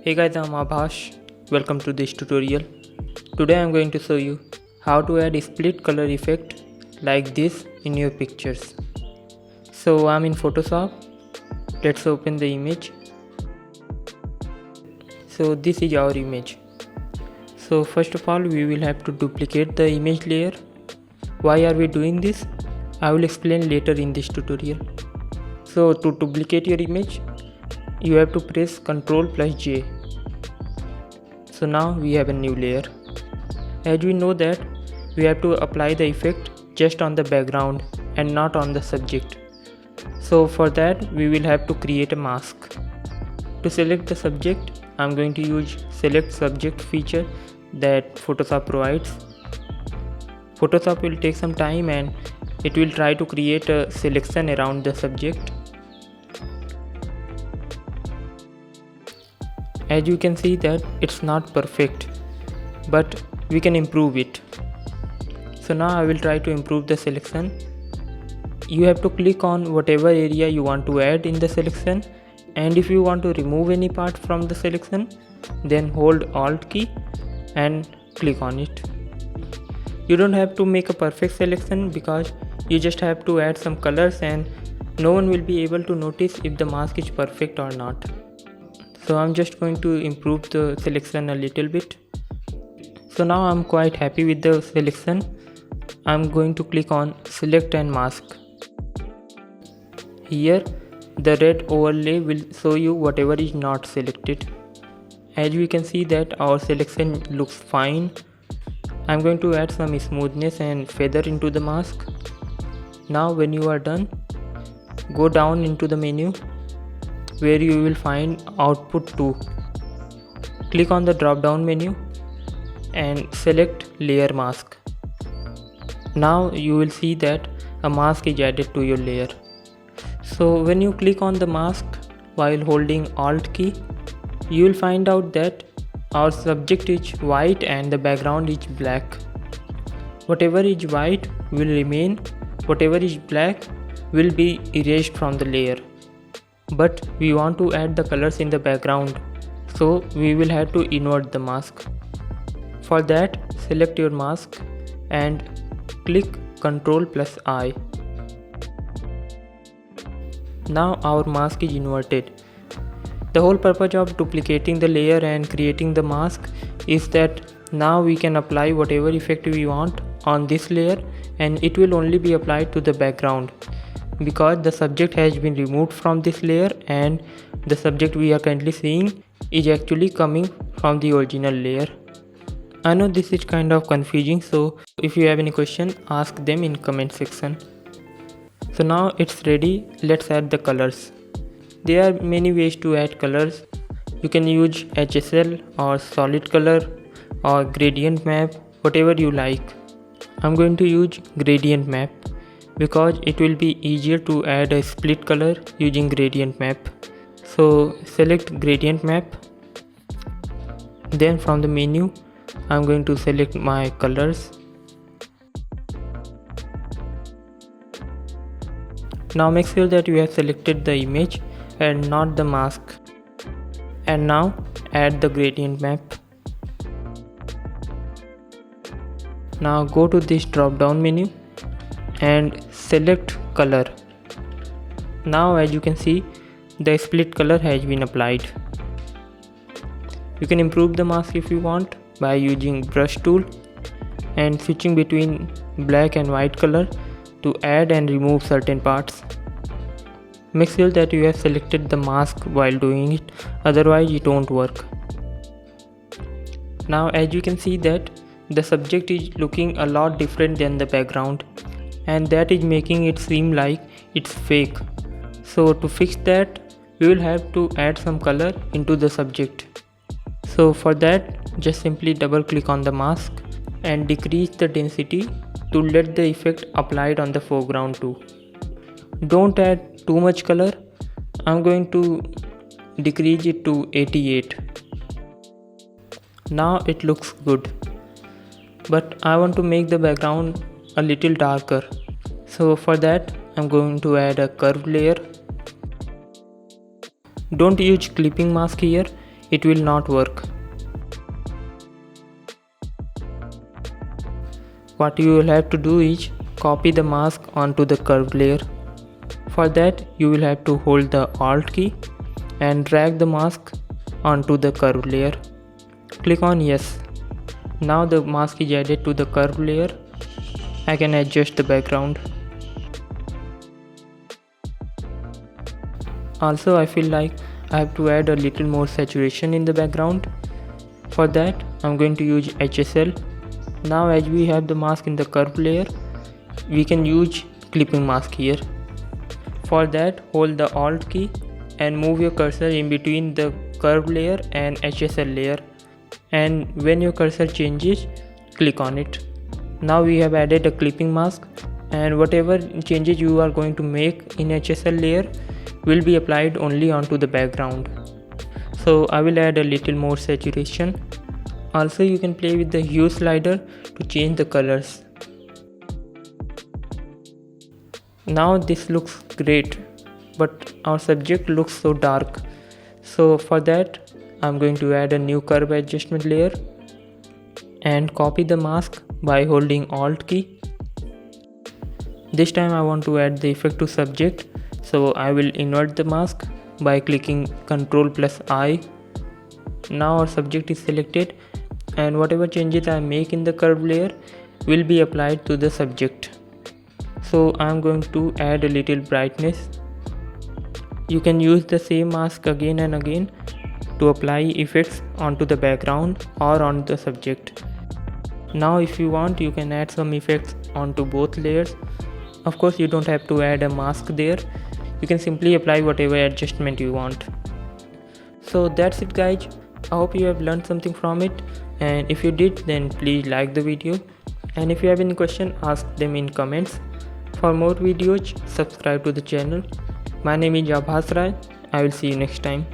Hey guys, I'm Abhash. Welcome to this tutorial. Today I'm going to show you how to add a split color effect like this in your pictures. So I'm in Photoshop. Let's open the image. So this is our image. So first of all, we will have to duplicate the image layer. Why are we doing this? I will explain later in this tutorial. So to duplicate your image, you have to press Ctrl plus J. So now we have a new layer. As we know that we have to apply the effect just on the background and not on the subject. So for that we will have to create a mask. To select the subject, I'm going to use select subject feature that Photoshop provides. Photoshop will take some time and it will try to create a selection around the subject. As you can see that it's not perfect, but we can improve it. So now I will try to improve the selection. You have to click on whatever area you want to add in the selection, and if you want to remove any part from the selection, then hold Alt key and click on it. You don't have to make a perfect selection because you just have to add some colors and no one will be able to notice if the mask is perfect or not. So I'm just going to improve the selection a little bit. So now I'm quite happy with the selection. I'm going to click on select and mask. Here the red overlay will show you whatever is not selected. As we can see that our selection looks fine. I'm going to add some smoothness and feather into the mask. Now when you are done, go down into the menu where you will find output 2. Click on the drop down menu and select layer mask. Now you will see that a mask is added to your layer. So when you click on the mask while holding Alt key, you will find out that our subject is white and the background is black. Whatever is white will remain, whatever is black will be erased from the layer. But we want to add the colors in the background, so we will have to invert the mask. For that, select your mask and click Ctrl plus I. Now our mask is inverted. The whole purpose of duplicating the layer and creating the mask is that now we can apply whatever effect we want on this layer and it will only be applied to the background, because the subject has been removed from this layer and the subject we are currently seeing is actually coming from the original layer. I know this is kind of confusing, so if you have any question, ask them in comment section. So now it's ready. Let's add the colors. There are many ways to add colors. You can use HSL or solid color or gradient map, whatever you like. I'm going to use gradient map because it will be easier to add a split color using gradient map. So select gradient map. Then from the menu, I'm going to select my colors. Now make sure that you have selected the image and not the mask. And now add the gradient map. Now go to this drop down menu and select color. Now as you can see, the split color has been applied. You can improve the mask if you want by using brush tool and switching between black and white color to add and remove certain parts. Make sure that you have selected the mask while doing it, otherwise it won't work. Now as you can see that the subject is looking a lot different than the background, and that is making it seem like it's fake. So to fix that, we will have to add some color into the subject. So for that, just simply double click on the mask and decrease the density to let the effect applied on the foreground too. Don't add too much color. I'm going to decrease it to 88. Now it looks good, but I want to make the background a little darker. So for that, I'm going to add a curved layer. Don't use clipping mask here. it will not work. What you will have to do is copy the mask onto the curved layer. For that, you will have to hold the Alt key and drag the mask onto the curved layer. Click on yes. Now the mask is added to the curved layer. I can adjust the background. Also, I feel like I have to add a little more saturation in the background. For that, I'm going to use HSL. Now as we have the mask in the curved layer, we can use clipping mask here. For that, hold the Alt key and move your cursor in between the curved layer and HSL layer, and when your cursor changes, click on it. Now we have added a clipping mask, and whatever changes you are going to make in HSL layer will be applied only onto the background. So I will add a little more saturation. Also, you can play with the hue slider to change the colors. Now this looks great, but our subject looks so dark. So for that, I'm going to add a new curve adjustment layer and copy the mask by holding Alt key. This time I want to add the effect to subject, so I will invert the mask by clicking Ctrl+I. Now our subject is selected, and whatever changes I make in the curve layer will be applied to the subject. So I'm going to add a little brightness. You can use the same mask again and again to apply effects onto the background or on the subject. Now if you want, you can add some effects onto both layers. Of course, you don't have to add a mask there. You can simply apply whatever adjustment you want. So that's it guys. I hope you have learned something from it, and if you did, then please like the video, and if you have any question, ask them in comments. For more videos, subscribe to the channel. My name is Abhas Rai. I will see you next time.